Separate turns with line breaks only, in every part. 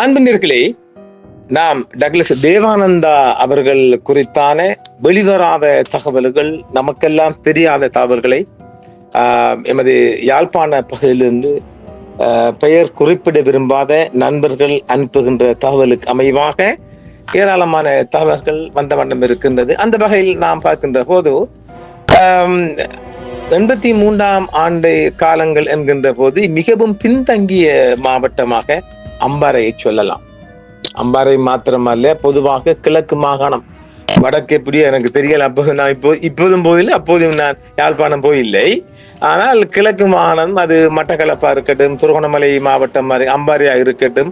அன்பினர்களே, நாம் டக்ளஸ் தேவானந்தா அவர்கள் குறித்தான வெளிவராத தகவல்கள், நமக்கெல்லாம் தெரியாத தகவல்களை எமது யாழ்ப்பாண பகுதியிலிருந்து பெயர் குறிப்பிட விரும்பாத நண்பர்கள் அனுப்புகின்ற தகவலுக்கு அமைவாக ஏராளமான தகவல்கள் வந்த வண்ணம் இருக்கின்றது. அந்த வகையில் நாம் பார்க்கின்ற போது 83ஆம் ஆண்டு காலங்கள் என்கின்ற போது மிகவும் பின்தங்கிய மாவட்டமாக அம்பாறையை சொல்லலாம். அம்பாறை மாத்திரமல்ல, பொதுவாக கிழக்கு மாகாணம், வடக்கு எப்படி எனக்கு தெரியல. அப்போ நான் இப்போதும் போயில்லை, அப்போதும் நான் யாழ்ப்பாணம் போயில்லை. ஆனால் கிழக்கு மாகாணம், அது மட்டக்களப்பா இருக்கட்டும், திருகோணமலை மாவட்டம் அம்பாறையா இருக்கட்டும்,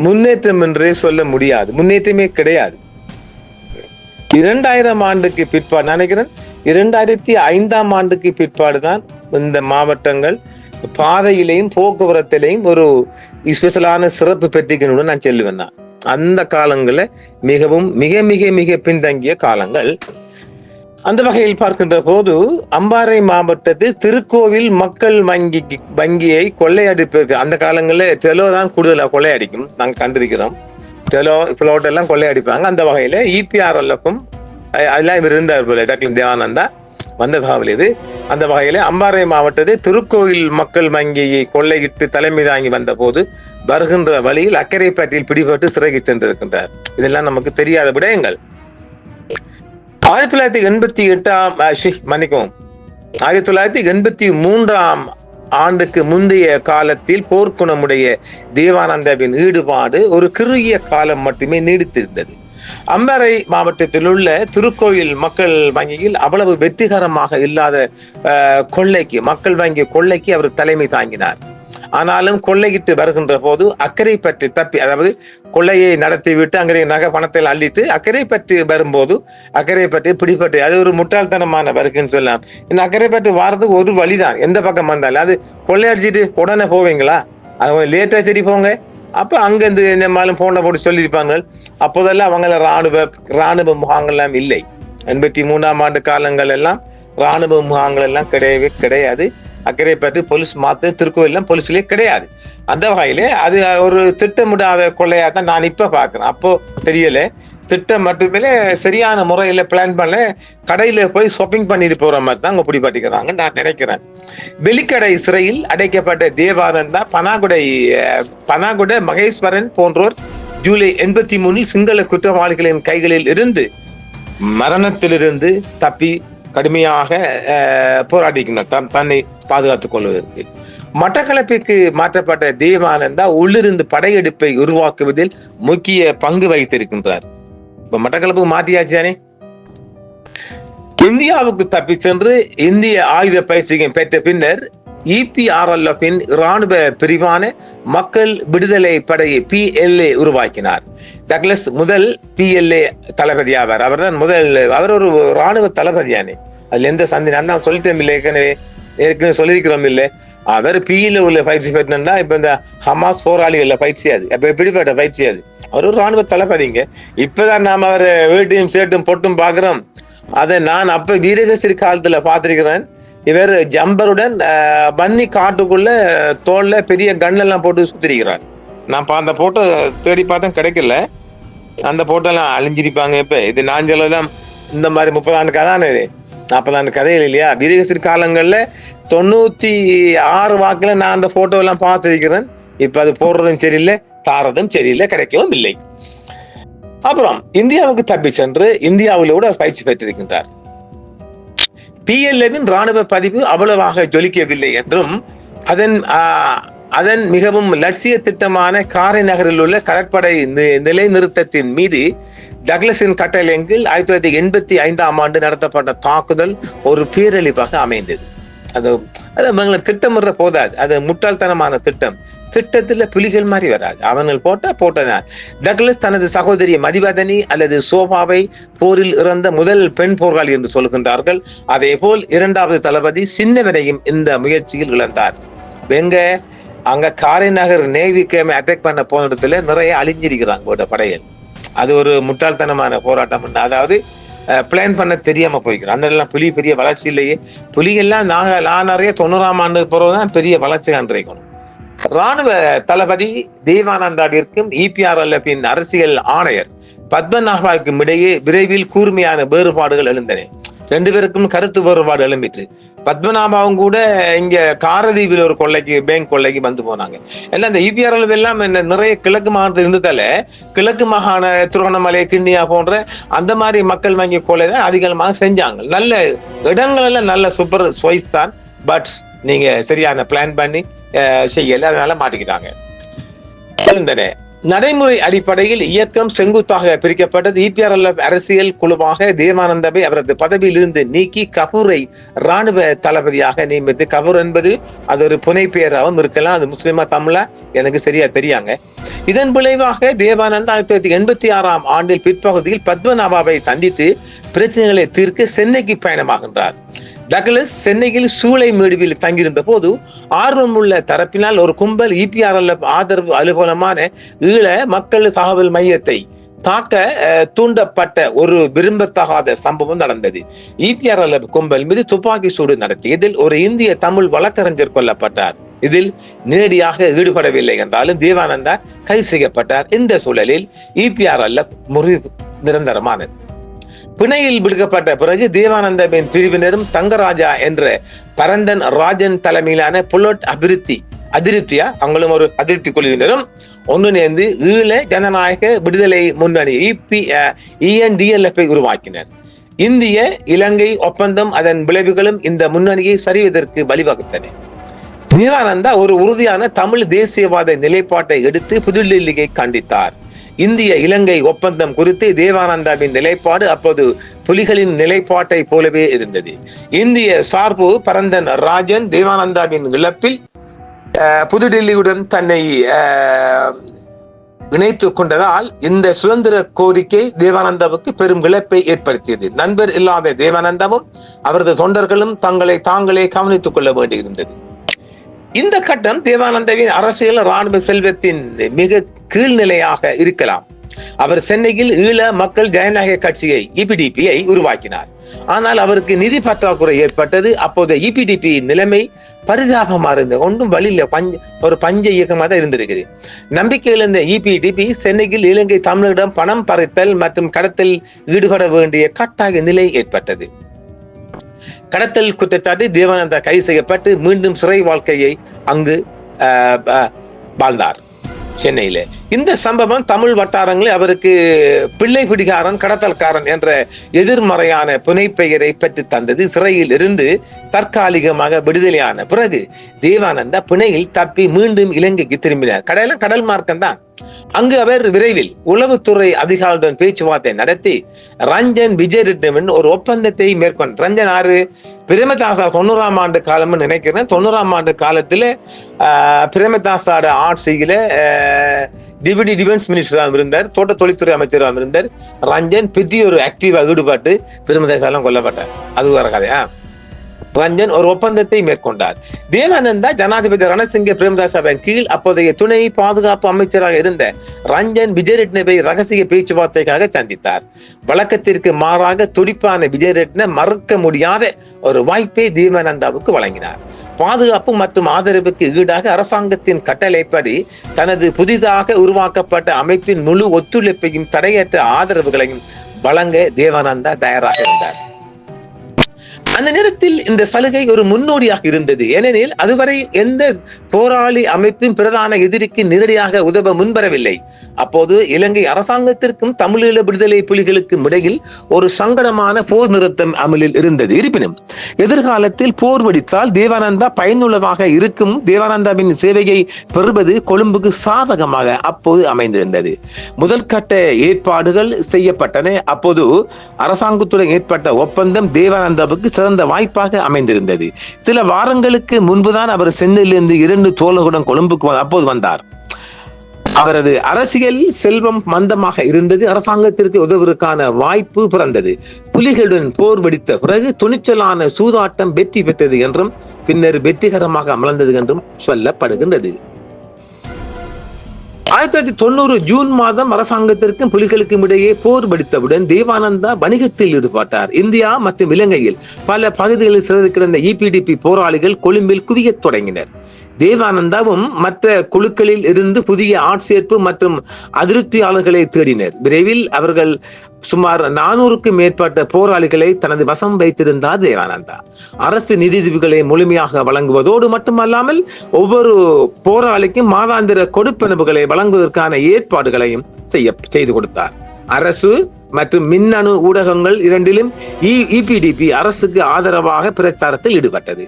முன்னேற்றம் என்றே சொல்ல முடியாது. முன்னேற்றமே கிடையாது. 2000 ஆண்டுக்கு பிற்பாடு, நினைக்கிறேன் 2005ஆம் ஆண்டுக்கு பிற்பாடுதான் இந்த மாவட்டங்கள் பாதையிலையும் போக்குவரத்திலையும் ஒரு ஸ்பெஷலான சிறப்பு பெற்றிக்கணும்னு நான் சொல்லுவேன். அந்த காலங்கள்ல மிகவும் மிக மிக மிக பின்தங்கிய காலங்கள். அந்த வகையில் பார்க்கின்ற போது அம்பாறை மாவட்டத்தில் திருக்கோவில் மக்கள் வங்கியை கொள்ளையடிப்பதற்கு அந்த காலங்களில் டெலோ தான் கூடுதலாக கொள்ளையடிக்கும். நாங்கள் கண்டிருக்கிறோம். டெலோ பிளோட் எல்லாம் கொள்ளையடிப்பாங்க. அந்த வகையில EPRLFும் எல்லாம் இருந்தார் போல. டாக்டர் தேவானந்தா வந்த தகவல் இது. அந்த வகையில அம்பாறை மாவட்டத்தில் திருக்கோவில் மக்கள் வங்கியை கொள்ளையிட்டு தலைமை தாங்கி வந்த போது வருகின்ற வழியில் அக்கரைப்பேட்டையில் பிடிபட்டு சிறைக்கு சென்றிருக்கின்றார். இதெல்லாம் நமக்கு தெரியாத விடயங்கள். 1983ஆம் ஆண்டுக்கு முந்தைய காலத்தில் போர்க்குணமுடைய தேவானந்தாவின் ஈடுபாடு ஒரு குறுகிய காலம் மட்டுமே நீடித்திருந்தது. அம்பாறை மாவட்டத்தில் உள்ள திருக்கோயில் மக்கள் வங்கியில் அவ்வளவு வெற்றிகரமாக இல்லாத கொள்ளைக்கு, மக்கள் வங்கி கொள்ளைக்கு அவர் தலைமை தாங்கினார். ஆனாலும் கொள்ளையிட்டு வருகின்ற போது அக்கறை பற்றி தப்பி, அதாவது கொள்ளையை நடத்திவிட்டு அங்கே நகை பணத்தை அள்ளிட்டு அக்கறை பற்றி வரும்போது அக்கறை பற்றி பிடிபட்டு, அது ஒரு முட்டாள்தனமான வருக்குன்னு சொல்லலாம். இன்னும் அக்கறை பற்றி வாரதுக்கு ஒரு வழிதான். எந்த பக்கம் வந்தாலும் அது கொள்ளையடிச்சிட்டு உடனே போவீங்களா? அது லேட்டா சரி போங்க. அப்ப அங்கிருந்து என்னமாலும் போன போட்டு சொல்லியிருப்பாங்க. அப்போதெல்லாம் அவங்கள ராணுவ முகாங்கள் எல்லாம் இல்லை. 83ஆம் ஆண்டு காலங்கள் எல்லாம் ராணுவ முகாங்கள் எல்லாம் கிடையவே கிடையாது. அக்கரைப்பட்டு போலீஸ் திருக்கோயிலாம் போலீஸ்லயே கிடையாது. அந்த வகையிலே அது ஒரு திட்டமிடாத கொள்ளையா தான் நான் இப்ப பாக்குறேன். அப்போ தெரியல. திட்டம் மட்டுமே சரியான முறையில பிளான் பண்ணல. கடையில போய் ஷாப்பிங் பண்ணிட்டு போற மாதிரி தான் அவங்க பிடிபட்டிக்கிறாங்க நான் நினைக்கிறேன். வெளிக்கடை சிறையில் அடைக்கப்பட்ட தேவானந்தா, பனாகுடை மகேஸ்வரன் போன்றோர் ஜூலை 83 சிங்கள குற்றவாளிகளின் கைகளில் இருந்து மரணத்திலிருந்து தப்பி கடுமையாக போராடிக்கின்றனர் தன்னை பாதுகாத்துக் கொள்வதற்கு. மட்டக்களப்பிற்கு மாற்றப்பட்ட தேவானந்தா உள்ளிருந்து படையெடுப்பை உருவாக்குவதில் முக்கிய பங்கு வகித்திருக்கின்றார். இப்ப மட்டக்களப்புக்கு மாற்றியாச்சானே. இந்தியாவுக்கு தப்பி சென்று இந்திய ஆயுத பயிற்சியை பெற்ற பின்னர் EPRLFின் இராணுவ பிரிவான மக்கள் விடுதலை படையை PLA உருவாக்கினார். டக்ளஸ் முதல் PLA தளபதி ஆவார். அவர் தான் அவர் ஒரு இராணுவ தளபதியானே. அதுல எந்த சந்தி நான் தான் சொல்லிட்டேன் இல்லை, ஏற்கனவே சொல்லியிருக்கிறோம் இல்லை. அவர் பியில உள்ள பயிற்சி பெற்றா இப்ப இந்த ஹமாஸ் போராளிகள்ல பயிற்சி, அது அப்ப எப்படிப்பட்ட பயிற்சி அது? அவர் ஒரு இராணுவ தளபதிங்க. இப்பதான் நாம அவர் வீட்டையும் சேட்டும் பொட்டும் பாக்குறோம். அதை நான் அப்ப வீரகேசரி காலத்துல பார்த்திருக்கிறேன். இவர் ஜம்பருடன் பன்னி காட்டுக்குள்ள தோல்ல பெரிய கண்ணெல்லாம் போட்டு சுத்திருக்கிறார். நான் அந்த போட்டோ தேடி பார்த்தேன், கிடைக்கல. அந்த போட்டோ எல்லாம் அழிஞ்சிருப்பாங்க. இப்ப இது நான் சொல்லலாம் இந்த மாதிரி 30 ஆண்டு கதை, 40 ஆண்டு கதைகள் இல்லையா? வீரகேசரி காலங்கள்ல 96 வாக்குல நான் அந்த போட்டோ எல்லாம் பார்த்திருக்கிறேன். இப்ப அது போடுறதும் சரியில்லை, தாரதும் சரியில்லை, கிடைக்கவும் இல்லை. அப்புறம் இந்தியாவுக்கு தப்பி சென்று இந்தியாவிலோடு பயிற்சி பெற்றிருக்கின்றார். PLAவின் ராணுவ பதிவு அவ்வளவாக ஜொலிக்கவில்லை என்றும் அதன் மிகவும் லட்சிய திட்டமான காரை நகரில் உள்ள கடற்படை நிலைநிறுத்தத்தின் மீது டக்ளஸின் கட்டளையின் கீழ் 1985ஆம் ஆண்டு நடத்தப்பட்ட தாக்குதல் ஒரு பேரழிவாக அமைந்தது. அது திட்டமிடுற போதாது, அது முட்டாள்தனமான திட்டம். திட்டத்துல புலிகள் மாதிரி வராது. அவர்கள் போட்டதான். டக்ளஸ் தனது சகோதரி மதிவதனி அல்லது சோபாவை போரில் இறந்த முதல் பெண் போராளி என்று சொல்கின்றார்கள். அதே போல் 2வது தளபதி சின்னவனையும் இந்த முயற்சியில் இழந்தார். அங்க காரை நகர் நேவிக்கு அட்டாக் பண்ண போன இடத்துல நிறைய அழிஞ்சிருக்கிறாங்க படைகள். அது ஒரு முட்டாள்தனமான போராட்டம். அதாவது பிளான் பண்ண தெரியாம போய்க்கிறோம். அந்த எல்லாம் பெரிய வளர்ச்சி இல்லையே. புலிகள்லாம் நான் நிறைய 90ஆம் ஆண்டு பிறகுதான் பெரிய வளர்ச்சி கண்டிருக்கணும். ராணுவ தளபதி தேவானந்தாவிற்கும் EPRLF-இன் அரசியல் ஆணையர் பத்மநாபாவுக்கும் இடையே விரைவில் கூர்மையான வேறுபாடுகள் எழுந்தன. ரெண்டு பேருக்கும் கருத்து வேறுபாடு எழும்பிற்று. பத்மநாபாவும் கூட இங்க காரதீவில் ஒரு கொள்ளைக்கு, பேங்க் கொள்ளைக்கு வந்து போனாங்க. எல்லாம் இந்த EPRLF எல்லாம் நிறைய கிழக்கு மாகாணத்தில் இருந்ததால கிழக்கு மாகாண திருவண்ணாமலை, கிண்ணியா போன்ற அந்த மாதிரி மக்கள் வங்கி கொள்ளை தான் அதிகமாக செஞ்சாங்க. நல்ல இடங்கள் எல்லாம் நல்ல சூப்பர் சாய்ஸ் தான். பட் நீங்க சரியான பிளான் பண்ணி செய்யல, அதனால மாட்டிக்கிட்டாங்க. நடைமுறை அடிப்படையில் இயக்கம் செங்குத்தாக பிரிக்கப்பட்டது. EPRLF அரசியல் குழுவாக தேவானந்தாவை அவரது பதவியில் இருந்து நீக்கி கபூரை ராணுவ தளபதியாக நியமித்து, கபூர் என்பது அது ஒரு புனை பெயராகவும் இருக்கலாம், அது முஸ்லிமா தமிழா எனக்கு சரியா தெரியாங்க. இதன் விளைவாக தேவானந்தா 1986ஆம் ஆண்டில் பிற்பகுதியில் பத்மநாபாவை சந்தித்து பிரச்சனைகளை தீர்க்க சென்னைக்கு பயணமாகின்றார். டக்ளஸ் சென்னையில் சூளைமேடுவில் தங்கியிருந்த போது ஆர்வமுள்ள தரப்பினால் ஒரு கும்பல் EPRLF ஆதரவு அலுவலமான ஈழ மக்கள் தகவல் மையத்தை தாக்க தூண்டப்பட்ட ஒரு விரும்பத்தகாத சம்பவம் நடந்தது. EPRLF கும்பல் மீது துப்பாக்கி சூடு நடத்தியதில் ஒரு இந்திய தமிழ் வழக்கறிஞர் கொல்லப்பட்டார். இதில் நேரடியாக ஈடுபடவில்லை என்றாலும் தேவானந்தா கைது செய்யப்பட்டார். இந்த சூழலில் EPRLF முறிவு நிரந்தரமானது. பிணையில் விடுக்கப்பட்ட பிறகு தேவானந்தாவின் பிரிவினரும் தங்கராஜா என்ற பரந்தன் ராஜன் தலைமையிலான புலட் அதிருப்தியா அவங்களும் ஒரு அதிருப்தி குழுவினரும் ஒன்றிணைந்து ஈழ ஜனநாயக விடுதலை முன்னணி ENDLF-ஐ உருவாக்கினர். இந்திய இலங்கை ஒப்பந்தம் அதன் விளைவுகளும் இந்த முன்னணியை சரிவதற்கு வழிவகுத்தன. தேவானந்தா ஒரு உறுதியான தமிழ் தேசியவாத நிலைப்பாட்டை எடுத்து புதுடில்லியை கண்டித்தார். இந்திய இலங்கை ஒப்பந்தம் குறித்து தேவானந்தாவின் நிலைப்பாடு அப்போது புலிகளின் நிலைப்பாட்டை போலவே இருந்தது. இந்திய சார்பு பரந்தன் ராஜன் தேவானந்தாவின் இழப்பில் புதுடில்லியுடன் தன்னை இணைத்துக் கொண்டதால் இந்த சுதந்திர கோரிக்கை தேவானந்தாவுக்கு பெரும் இழப்பை ஏற்படுத்தியது. நண்பர் இல்லாத தேவானந்தாவும் அவரது தொண்டர்களும் தங்களை தாங்களே கவனித்துக் கொள்ள வேண்டியிருந்தது. இந்த கட்டம் தேவானந்தாவின் அரசியல் ராணுவ செல்வத்தின் மிக கீழ்நிலையாக இருக்கலாம். அவர் சென்னையில் ஈழ மக்கள் ஜனநாயக கட்சியை EPDP-ஐ உருவாக்கினார். ஆனால் அவருக்கு நிதி பற்றாக்குறை ஏற்பட்டது. அப்போது EPDP நிலைமை பரிதாபமா இருந்தது. ஒன்றும் வழியில ஒரு பஞ்ச இயக்கமாக தான் இருந்திருக்குது. நம்பிக்கை இழந்த EPDP சென்னையில் இலங்கை தமிழரிடம் பணம் பறித்தல் மற்றும் கடத்தல் ஈடுபட வேண்டிய கட்டாய நிலை ஏற்பட்டது. கடத்தல் குற்றச்சாட்டு தேவானந்தா கைது செய்யப்பட்டு மீண்டும் சிறை வாழ்க்கையை அங்கு வாழ்ந்தார் சென்னையில. இந்த சம்பவம் தமிழ் வட்டாரங்களில் அவருக்கு பிள்ளை பிடிகாரன், கடத்தல்காரன் என்ற எதிர்மறையான புனைப்பெயரை பெற்று தந்தது. சிறையில் இருந்து தற்காலிகமாக விடுதலையான பிறகு தேவானந்தா பிணையில் தப்பி மீண்டும் இலங்கைக்கு திரும்பினார். கடல் மார்க்கம் தான். அங்கு அவர் விரைவில் உளவுத்துறை அதிகாரிகளுடன் பேச்சுவார்த்தை நடத்தி ரஞ்சன் விஜயரட்னம் ஒரு ஒப்பந்தத்தை மேற்கொண்டார். ரஞ்சன் ஆறு பிரேமதாசா 90ஆம் ஆண்டு காலம் நினைக்கிறேன். 90ஆம் ஆண்டு காலத்துல பிரேமதாசாட ஆட்சியில டிப்யூட்டி டிஃபென்ஸ் மினிஸ்டராக இருந்தார், தோட்ட தொழில்துறை அமைச்சராக இருந்தார். ரஞ்சன் பெரிய ஒரு ஆக்டிவாக ஈடுபட்டு பிரேமதாசாலாம் கொல்லப்பட்டார். அது வர கதையா. ரஞ்சன் ஒரு ஒப்பந்தத்தை மேற்கொண்டார். தேவானந்தா ஜனாதிபதி ரணசிங்க பிரேமதாசாவின் கீழ் அப்போதைய துணை பாதுகாப்பு அமைச்சராக இருந்த ரஞ்சன் விஜயரட்னவை ரகசிய பேச்சுவார்த்தைக்காக சந்தித்தார். வழக்கத்திற்கு மாறாக துடிப்பான விஜயரட்ன மறுக்க முடியாத ஒரு வாய்ப்பை தேவானந்தாவுக்கு வழங்கினார். பாதுகாப்பு மற்றும் ஆதரவுக்கு ஈடாக அரசாங்கத்தின் கட்டளைப்படி தனது புதிதாக உருவாக்கப்பட்ட அமைப்பின் முழு ஒத்துழைப்பையும் தடையற்ற ஆதரவுகளையும் வழங்க தேவானந்தா தயாராக இருந்தார். அந்த நேரத்தில் இந்த சலுகை ஒரு முன்னோடியாக இருந்தது. ஏனெனில் அதுவரை எந்த போராளி அமைப்பின் பிரதான எதிரிக்கு நேரடியாக உதவ முன்வரவில்லை. அப்போது இலங்கை அரசாங்கத்திற்கும் தமிழீழ விடுதலை புலிகளுக்கும் இடையில் ஒரு சங்கடமான போர் நிறுத்தம் அமலில் இருந்தது. இருப்பினும் எதிர்காலத்தில் போர் வெடித்தால் தேவானந்தா பயனுள்ளதாக இருக்கும். தேவானந்தாவின் சேவையை பெறுவது கொழும்புக்கு சாதகமாக அப்போது அமைந்திருந்தது. முதல் கட்ட ஏற்பாடுகள் செய்யப்பட்டன. அப்போது அரசாங்கத்துடன் ஏற்பட்ட ஒப்பந்தம் தேவானந்தாவுக்கு சிறந்த வாய்ப்பாக அமைந்திருந்தது. சில வாரங்களுக்கு முன்புதான் அவர் சென்னையிலிருந்து 2 தோழர்களுடன் கொழும்புக்கு அப்போது வந்தார். அவரது அரசியல் செல்வம் மந்தமாக இருந்தது. அரசாங்கத்திற்கு உதவுவதற்கான வாய்ப்பு பிறந்தது. புலிகளுடன் போர் வெடித்த பிறகு துணிச்சலான சூதாட்டம் வெற்றி பெற்றது என்றும் பின்னர் வெற்றிகரமாக அமர்ந்தது என்றும் சொல்லப்படுகின்றது. 1990 ஜூன் மாதம் அரசாங்கத்திற்கும் புலிகளுக்கும் இடையே போர் வெடித்தவுடன் தேவானந்தா வணிகத்தில் ஈடுபட்டார். இந்தியா மற்றும் இலங்கையில் பல பகுதிகளில் சிறையில் கிடந்த EPDP போராளிகள் கொழும்பில் குவியத் தொடங்கினர். தேவானந்தாவும் மற்ற குழுக்களில் இருந்து புதிய ஆட்சேர்ப்பு மற்றும் அதிருப்தியாளர்களை தேடினர். விரைவில் அவர்கள் சுமார் 400க்கும் மேற்பட்ட போராளிகளை தனது வசம் வைத்திருந்தார் தேவானந்தா. அரசு நிதியுதவிகளை முழுமையாக வழங்குவதோடு மட்டுமல்லாமல் ஒவ்வொரு போராளிக்கும் மாதாந்திர கொடுப்பனவுகளை வழங்குவதற்கான ஏற்பாடுகளையும் செய்து கொடுத்தார். அரசு மற்றும் மின்னணு ஊடகங்கள் இரண்டிலும் இபிடிபி அரசுக்கு ஆதரவாக பிரச்சாரத்தில் ஈடுபட்டது.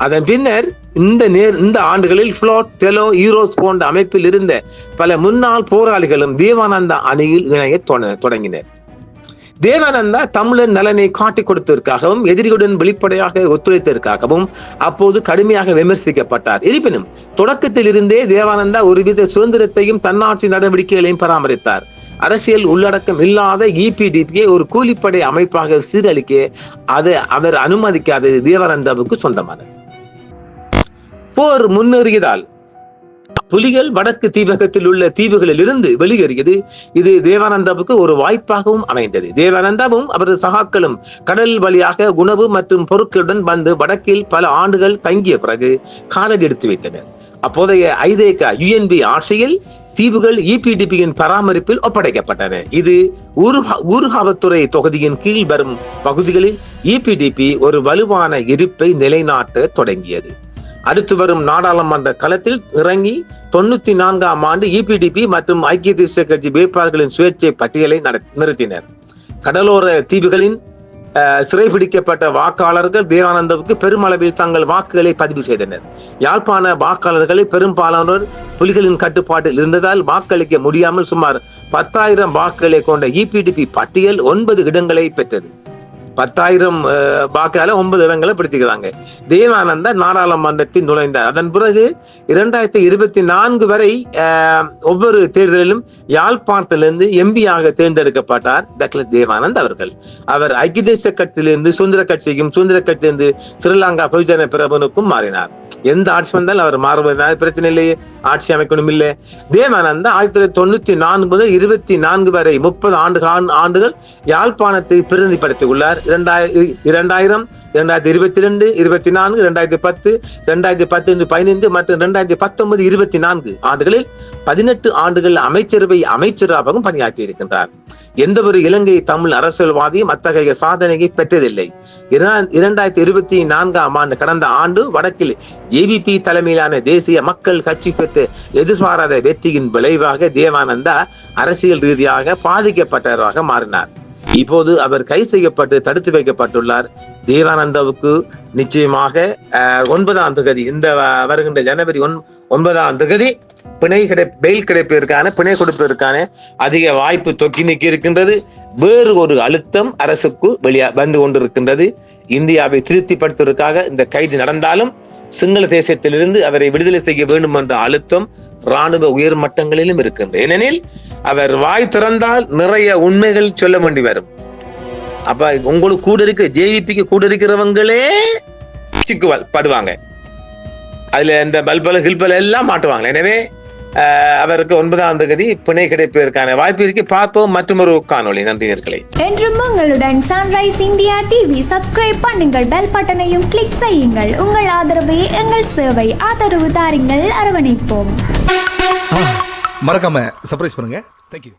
அதன் பின்னர் இந்த ஆண்டுகளில் ஃப்ளோட், டெலோ, ஈரோஸ் போன்ற அமைப்பில் இருந்த பல முன்னாள் போராளிகளும் தேவானந்தா அணியில் இணைய தொடங்கினர். தேவானந்தா தமிழர் நலனை காட்டிக் கொடுத்ததற்காகவும் எதிரிகளுடன் வெளிப்படையாக ஒத்துழைத்ததற்காகவும் அப்போது கடுமையாக விமர்சிக்கப்பட்டார். இருப்பினும் தொடக்கத்தில் இருந்தே தேவானந்தா ஒருவித சுதந்திரத்தையும் தன்னாட்சி நடவடிக்கைகளையும் பராமரித்தார். அரசியல் உள்ளடக்கம் இல்லாத இபிடிபியை ஒரு கூலிப்படை அமைப்பாக சீரழிக்க அவர் அனுமதிக்காதது தேவானந்தாவுக்கு சொந்தமானது. போர் முன்னேறியதால் புலிகள் வடக்கு தீபகத்தில் உள்ள தீவுகளில் இருந்து வெளியேறியது. இது தேவானந்தாவுக்கு ஒரு வாய்ப்பாகவும் அமைந்தது. தேவானந்தாவும் அவரது சகாக்களும் கடல் வழியாக உணவு மற்றும் பொருட்களுடன் வந்து வடக்கில் பல ஆண்டுகள் தங்கிய பிறகு காலடி எடுத்து வைத்தனர். அப்போதைய ஐதேக யுஎன்பி ஆட்சியில் தீவுகள் இபிடிபியின் பராமரிப்பில் ஒப்படைக்கப்பட்டன. இது ஊர்காவத்துறை தொகுதியின் கீழ் வரும் பகுதிகளில் இபிடிபி ஒரு வலுவான இருப்பை நிலைநாட்ட தொடங்கியது. அடுத்து வரும் நாடாளுமன்ற களத்தில் இறங்கி 94ஆம் ஆண்டு இபிடிபி மற்றும் ஐக்கிய தேசிய கட்சி வேட்பாளர்களின் சுயேட்சை பட்டியலை நிறுத்தினர். கடலோர தீவுகளின் சிறைபிடிக்கப்பட்ட வாக்காளர்கள் தேவானந்தாவுக்கு பெருமளவில் தங்கள் வாக்குகளை பதிவு செய்தனர். யாழ்ப்பாண வாக்காளர்களை பெரும்பாலானோர் புலிகளின் கட்டுப்பாட்டில் இருந்ததால் வாக்களிக்க முடியாமல் சுமார் 10,000 வாக்குகளை கொண்ட இபிடிபி பட்டியல் 9 இடங்களை பெற்றது. 10,000 வாக்கால 9 இடங்களை பிடித்துக்கிறாங்க. தேவானந்தா நாடாளுமன்றத்தில் நுழைந்தார். அதன் பிறகு 2024 வரை ஒவ்வொரு தேர்தலிலும் யாழ்ப்பாணத்திலிருந்து எம்பியாக தேர்ந்தெடுக்கப்பட்டார் டாக்டர் தேவானந்த் அவர்கள். அவர் ஐக்கிய தேசிய கட்சியிலிருந்து சுதந்திர கட்சியிலிருந்து ஸ்ரீலங்கா பொதுஜன பிரபனுக்கும் மாறினார். எந்த ஆட்சி வந்தாலும் அவர் மாறுவதனால் பிரச்சனை இல்லையே, ஆட்சி அமைக்கணும் இல்லை. தேவானந்தா 1994 முதல் 24 வரை 30 ஆண்டுகள் யாழ்ப்பாணத்தை பிரதிநிதிப்படுத்தியுள்ளார். 2000, 2022, 24, 2010, 2015, 15 மற்றும் 2019, 24 ஆண்டுகளில் 18 ஆண்டுகள் அமைச்சராகவும் பணியாற்றி இருக்கின்றார். எந்த ஒரு இலங்கை தமிழ் அரசியல்வாதியும் அத்தகைய சாதனையை பெற்றதில்லை. 2024ஆம் ஆண்டு கடந்த ஆண்டு வடக்கில் ஜேவிபி தலைமையிலான தேசிய மக்கள் கட்சி பெற்ற எதிர்பாராத வெற்றியின் விளைவாக தேவானந்தா அரசியல் ரீதியாக பாதிக்கப்பட்டவராக மாறினார். இப்போது அவர் கைது செய்யப்பட்டு தடுத்து வைக்கப்பட்டுள்ளார். தேவானந்தாவுக்கு நிச்சயமாக 9ஆம் தேதி, இந்த வருகின்ற ஜனவரி 9ஆம் தேதி பெயில் கிடைப்பதற்கான, பிணை கொடுப்பதற்கான அதிக வாய்ப்பு தொக்கி நீக்கி இருக்கின்றது. வேறு ஒரு அழுத்தம் அரசுக்கு வந்து கொண்டிருக்கின்றது. இந்தியாவை திருப்திப்படுத்துவதற்காக இந்த கைது நடந்தாலும் சிங்கள தேசத்திலிருந்து அவரை விடுதலை செய்ய வேண்டும் என்ற அழுத்தம் ராணுவ உயர் மட்டங்களிலும் இருக்கின்றது. ஏனெனில் அவர் வாய் திறந்தால் நிறைய உண்மைகள் சொல்ல வேண்டி வரும். அப்ப உங்களுக்கு கூட இருக்க ஜேவிபிக்கு கூட இருக்கிறவங்களே படுவாங்க. அதுல இந்த பல்பல கில்பல எல்லாம் மாட்டுவாங்க. எனவே அவருக்கு 9ஆம் தேதி பிணை கிடைப்பதற்கான வாய்ப்பு இருக்கு. பார்ப்போம் மற்றொரு காணொளி. நன்றி நேயர்களே.
என்றும் உங்களுடன் சன்ரைஸ் இந்தியா டிவி சப்ஸ்கிரைப் பண்ணுங்கள், பெல் பட்டனையும் கிளிக் செய்யுங்கள். உங்கள் ஆதரவே எங்கள் சேவை. ஆதரவு தாருங்கள், அரவணைப்போம்.
மறக்காம சர்ப்ரைஸ் பண்ணுங்க. தேங்க்யூ.